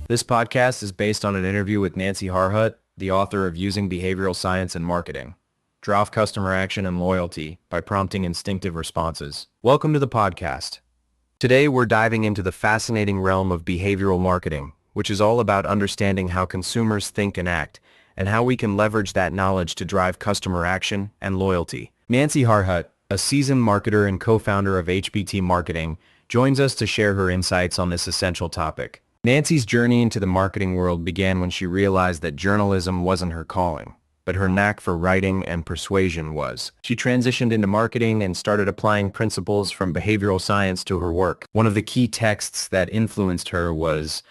This podcast is based on an interview with Nancy Harhut, the author of Using Behavioral Science in Marketing, Drive Customer Action and Loyalty by Prompting Instinctive Responses. Welcome to the podcast. Today we're diving into the fascinating realm of behavioral marketing, which is all about understanding how consumers think and act, and how we can leverage that knowledge to drive customer action and loyalty. Nancy Harhut, a seasoned marketer and co-founder of HBT Marketing, joins us to share her insights on this essential topic. Nancy's journey into the marketing world began when she realized that journalism wasn't her calling, but her knack for writing and persuasion was. She transitioned into marketing and started applying principles from behavioral science to her work. One of the key texts that influenced her was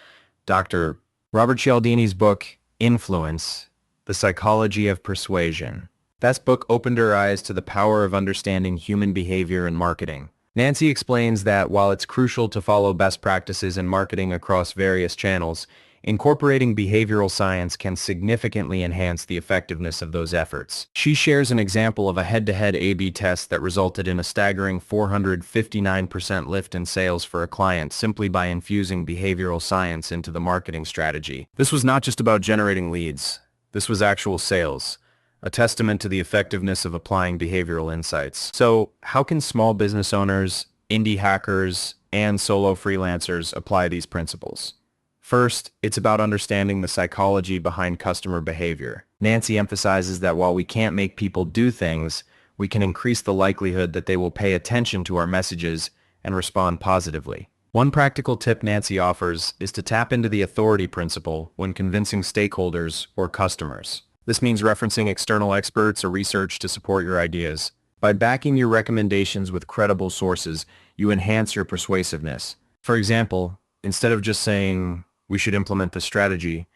Dr. Robert Cialdini's book, Influence, The Psychology of Persuasion. That book opened her eyes to the power of understanding human behavior in marketing. Nancy explains that while it's crucial to follow best practices in marketing across various channels, incorporating behavioral science can significantly enhance the effectiveness of those efforts. She shares an example of a head-to-head A/B test that resulted in a staggering 459% lift in sales for a client simply by infusing behavioral science into the marketing strategy. This was not just about generating leads. This was actual sales, a testament to the effectiveness of applying behavioral insights. So, how can small business owners, indie hackers, and solo freelancers apply these principles? First, it's about understanding the psychology behind customer behavior. Nancy emphasizes that while we can't make people do things, we can increase the likelihood that they will pay attention to our messages and respond positively. One practical tip Nancy offers is to tap into the authority principle when convincing stakeholders or customers. This means referencing external experts or research to support your ideas. By backing your recommendations with credible sources, you enhance your persuasiveness. For example, instead of just saying, "We should implement this strategy,"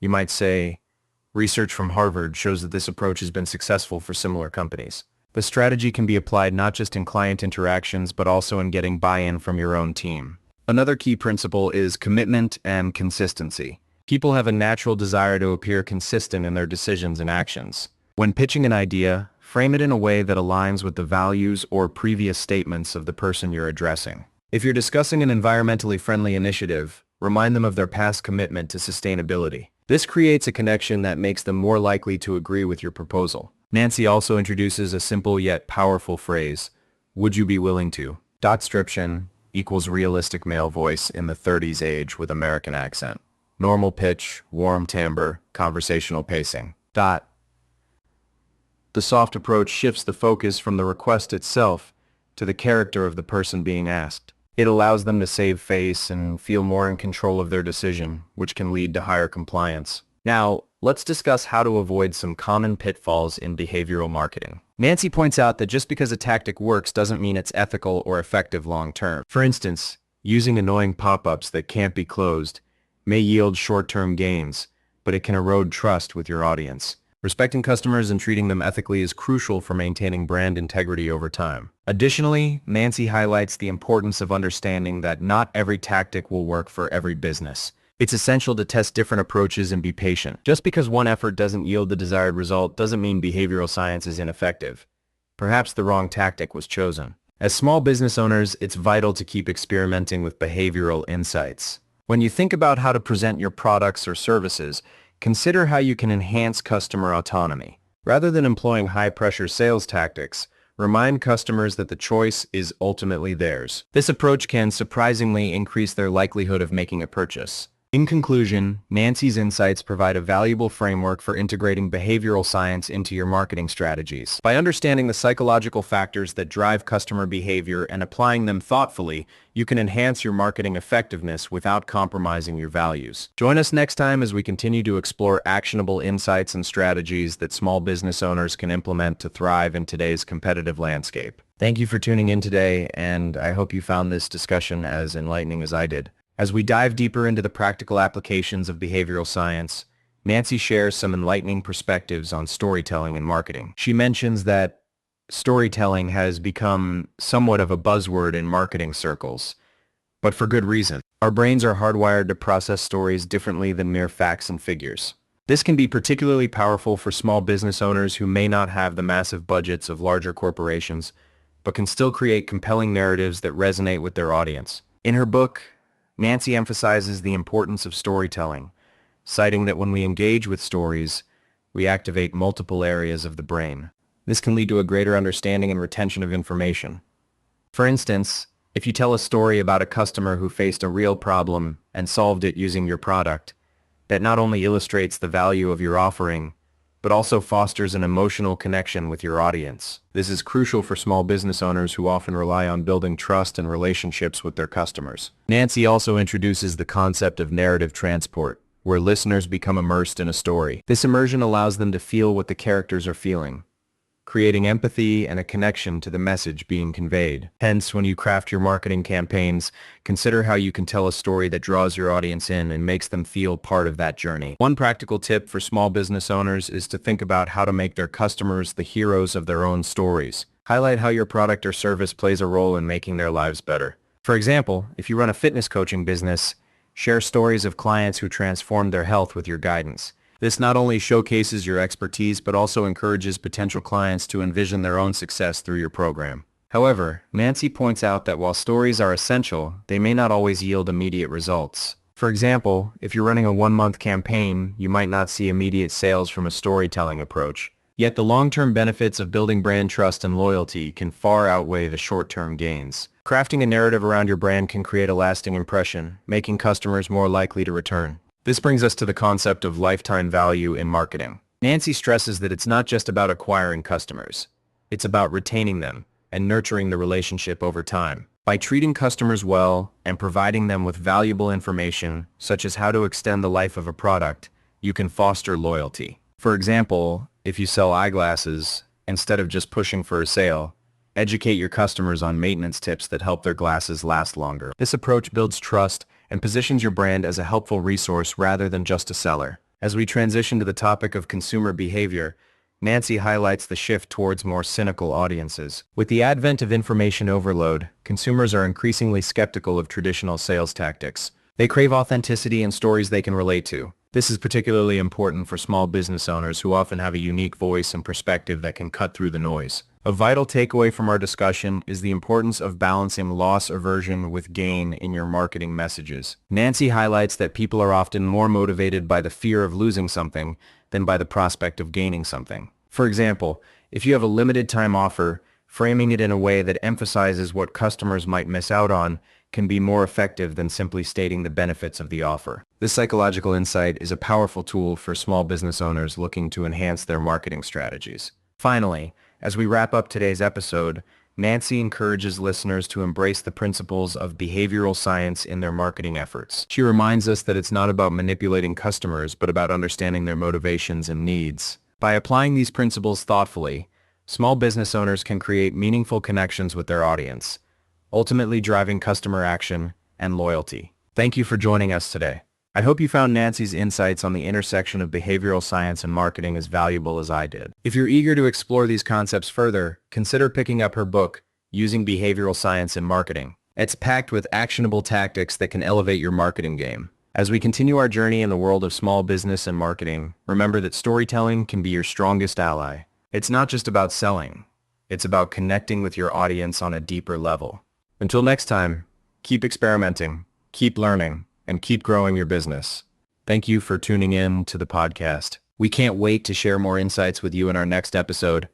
you might say, "Research from Harvard shows that this approach has been successful for similar companies." The strategy can be applied not just in client interactions, but also in getting buy-in from your own team. Another key principle is commitment and consistency. People have a natural desire to appear consistent in their decisions and actions. When pitching an idea, frame it in a way that aligns with the values or previous statements of the person you're addressing. If you're discussing an environmentally friendly initiative, remind them of their past commitment to sustainability. This creates a connection that makes them more likely to agree with your proposal. Nancy also introduces a simple yet powerful phrase, "Would you be willing to?" Description equals realistic male voice in the 30s age with American accent. Normal pitch, warm timbre, conversational pacing. The soft approach shifts the focus from the request itself to the character of the person being asked. It allows them to save face and feel more in control of their decision, which can lead to higher compliance. Now, let's discuss how to avoid some common pitfalls in behavioral marketing. Nancy points out that just because a tactic works doesn't mean it's ethical or effective long-term. For instance, using annoying pop-ups that can't be closed may yield short-term gains, but it can erode trust with your audience. Respecting customers and treating them ethically is crucial for maintaining brand integrity over time. Additionally, Nancy highlights the importance of understanding that not every tactic will work for every business. It's essential to test different approaches and be patient. Just because one effort doesn't yield the desired result doesn't mean behavioral science is ineffective. Perhaps the wrong tactic was chosen. As small business owners, it's vital to keep experimenting with behavioral insights. When you think about how to present your products or services, consider how you can enhance customer autonomy. Rather than employing high-pressure sales tactics, remind customers that the choice is ultimately theirs. This approach can surprisingly increase their likelihood of making a purchase. In conclusion, Nancy's insights provide a valuable framework for integrating behavioral science into your marketing strategies. By understanding the psychological factors that drive customer behavior and applying them thoughtfully, you can enhance your marketing effectiveness without compromising your values. Join us next time as we continue to explore actionable insights and strategies that small business owners can implement to thrive in today's competitive landscape. Thank you for tuning in today, and I hope you found this discussion as enlightening as I did. As we dive deeper into the practical applications of behavioral science, Nancy shares some enlightening perspectives on storytelling and marketing. She mentions that storytelling has become somewhat of a buzzword in marketing circles, but for good reason. Our brains are hardwired to process stories differently than mere facts and figures. This can be particularly powerful for small business owners who may not have the massive budgets of larger corporations, but can still create compelling narratives that resonate with their audience. In her book, Nancy emphasizes the importance of storytelling, citing that when we engage with stories, we activate multiple areas of the brain. This can lead to a greater understanding and retention of information. For instance, if you tell a story about a customer who faced a real problem and solved it using your product, that not only illustrates the value of your offering, but also fosters an emotional connection with your audience. This is crucial for small business owners who often rely on building trust and relationships with their customers. Nancy also introduces the concept of narrative transport, where listeners become immersed in a story. This immersion allows them to feel what the characters are feeling, creating empathy and a connection to the message being conveyed. Hence, when you craft your marketing campaigns, consider how you can tell a story that draws your audience in and makes them feel part of that journey. One practical tip for small business owners is to think about how to make their customers the heroes of their own stories. Highlight how your product or service plays a role in making their lives better. For example, if you run a fitness coaching business, share stories of clients who transformed their health with your guidance. This not only showcases your expertise, but also encourages potential clients to envision their own success through your program. However, Nancy points out that while stories are essential, they may not always yield immediate results. For example, if you're running a one-month campaign, you might not see immediate sales from a storytelling approach. Yet the long-term benefits of building brand trust and loyalty can far outweigh the short-term gains. Crafting a narrative around your brand can create a lasting impression, making customers more likely to return. This brings us to the concept of lifetime value in marketing. Nancy stresses that it's not just about acquiring customers. It's about retaining them and nurturing the relationship over time. By treating customers well and providing them with valuable information, such as how to extend the life of a product, you can foster loyalty. For example, if you sell eyeglasses, instead of just pushing for a sale, educate your customers on maintenance tips that help their glasses last longer. This approach builds trust and positions your brand as a helpful resource rather than just a seller. As we transition to the topic of consumer behavior, Nancy highlights the shift towards more cynical audiences. With the advent of information overload, consumers are increasingly skeptical of traditional sales tactics. They crave authenticity and stories they can relate to. This is particularly important for small business owners who often have a unique voice and perspective that can cut through the noise. A vital takeaway from our discussion is the importance of balancing loss aversion with gain in your marketing messages. Nancy highlights that people are often more motivated by the fear of losing something than by the prospect of gaining something. For example, if you have a limited time offer, framing it in a way that emphasizes what customers might miss out on can be more effective than simply stating the benefits of the offer. This psychological insight is a powerful tool for small business owners looking to enhance their marketing strategies. Finally, as we wrap up today's episode, Nancy encourages listeners to embrace the principles of behavioral science in their marketing efforts. She reminds us that it's not about manipulating customers, but about understanding their motivations and needs. By applying these principles thoughtfully, small business owners can create meaningful connections with their audience, ultimately driving customer action and loyalty. Thank you for joining us today. I hope you found Nancy's insights on the intersection of behavioral science and marketing as valuable as I did. If you're eager to explore these concepts further, consider picking up her book, Using Behavioral Science in Marketing. It's packed with actionable tactics that can elevate your marketing game. As we continue our journey in the world of small business and marketing, remember that storytelling can be your strongest ally. It's not just about selling. It's about connecting with your audience on a deeper level. Until next time, keep experimenting, keep learning, and keep growing your business. Thank you for tuning in to the podcast. We can't wait to share more insights with you in our next episode.